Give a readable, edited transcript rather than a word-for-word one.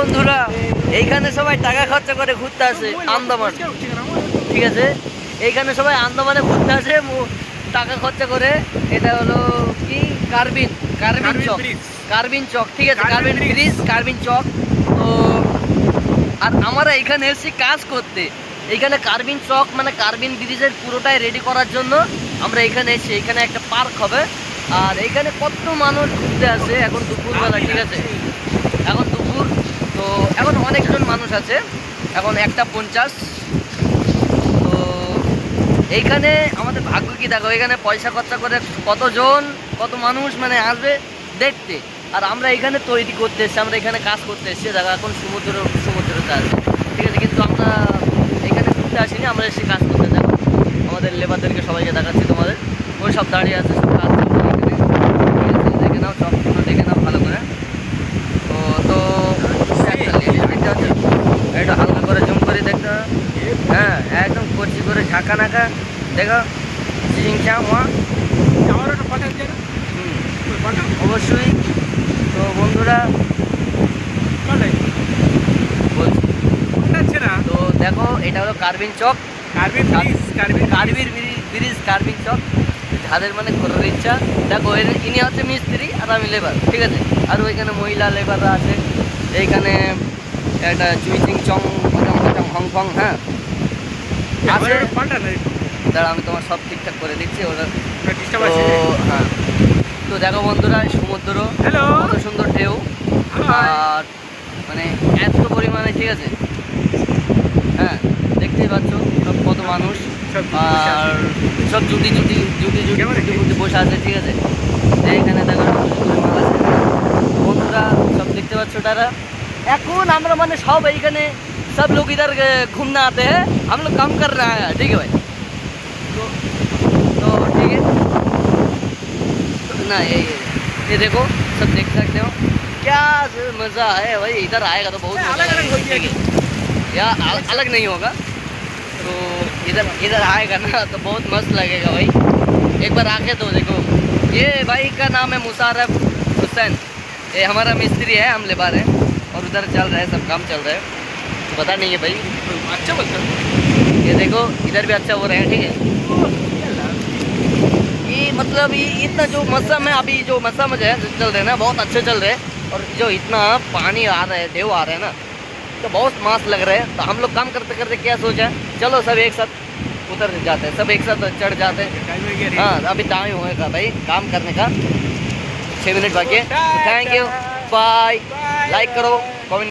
বন্ধুরা, এইখানে সবাই টাকা খরচা করে ঘুরতে আসে আন্দামান। ঠিক আছে, এইখানে সবাই আন্দামানে ঘুরতে আসে টাকা খরচা করে। এটা হলো কি কার্বিন কার্বিন চক, কার্বিন চক। ঠিক আছে, কার্বিন ব্রিজ, কার্বিন চক। তো আর আমরা এখানে এসেছি কাজ করতে। এইখানে কার্বিন চক মানে কার্বিন ব্রিজের পুরোটাই রেডি করার জন্য আমরা এখানে এসেছি। এখানে একটা পার্ক হবে, আর এইখানে কত মানুষ ঘুরতে আসে। এখন দুপুরবেলা, ঠিক আছে, এখন দুপুর। তো এখন অনেকজন মানুষ আছে, এখন 1:50। তো এইখানে আমাদের ভাগ্য কি দেখো, এখানে পয়সা খরচা করে কত মানুষ মানে আসবে দেখতে। আর আমরা এখানে তৈরি করতে এসেছি, আমরা এখানে কাজ করতে এসেছি। দেখো এখন সমুদ্রতে আছে, ঠিক আছে, কিন্তু আমরা এখানে ঘুরতে আসিনি, আমরা এসে কাজ করতে। দেখো আমাদের লেবারদেরকে সবাইকে দেখাচ্ছি তোমাদের, ওই সব দাঁড়িয়ে আছে, সব কাজ করছে এখানে। দেখে নাও, সবগুলো দেখে নাও ভালো করে। তো এটা হালকা করে জুম করে দেখতে, হ্যাঁ একদম কচি করে ঝাঁকা নাকা দেখো চিংচা হওয়া অবশ্যই। তো বন্ধুরা বলছি না, তো দেখো এটা হলো কার্বিন চক, কার্বিন ব্রিজ, কার্বিন চক। যাদের মানে ঘোরার ইচ্ছা, দেখো ইনি হচ্ছে মিস্ত্রি আর আমি লেবার, ঠিক আছে। আর ওইখানে মহিলা লেবাররা আছে। এইখানে একটা চুইচিং চং হংফং, হ্যাঁ আছে। দাঁড়া আমি তোমার সব ঠিকঠাক করে দিচ্ছি ওটা। হ্যাঁ, তো দেখো বন্ধুরা সমুদ্র কত সুন্দর ঢেউ, আর মানে এত পরিমাণে, ঠিক আছে। হ্যাঁ দেখতেই পাচ্ছ সব কত মানুষ, আর সব জুটি বসে আছে, ঠিক আছে। এইখানে দেখো বন্ধুরা সব দেখতে পাচ্ছ তারা। এখন আমরা মানে সব এইখানে सब लोग इधर घूमने आते हैं, हम लोग काम कर रहे हैं, ठीक है भाई। तो ठीक है ना, ये देखो सब देख सकते हो क्या मज़ा है भाई। इधर आएगा तो बहुत या अलग नहीं होगा। तो इधर आएगा ना तो बहुत मस्त लगेगा भाई। एक बार आके तो देखो। ये भाई का नाम है मुशारफ हुसैन, ये हमारा मिस्त्री है, हम लेबर हैं, और उधर चल रहा है सब काम चल रहा है। तो पता नहीं है भाई, अच्छा बोलता है। ये देखो इधर भी अच्छा हो रहा है, ठीक है। ये मतलब ये इतना जो मौसम है अभी, जो मौसम है चल रहे हैं ना, बहुत अच्छे चल रहे हैं। और जो इतना पानी आ रहा है, ढेउ आ रहा है ना, तो बहुत मस्त लग रहा है। तो हम लोग काम करते करते क्या सोचा, चलो सब एक साथ उतर जाते हैं, सब एक साथ चढ़ जाते हैं। हाँ अभी टाइम होएगा भाई काम करने का, 6 मिनट बाकी है। Thank you, bye. लाइक करो, कमेंट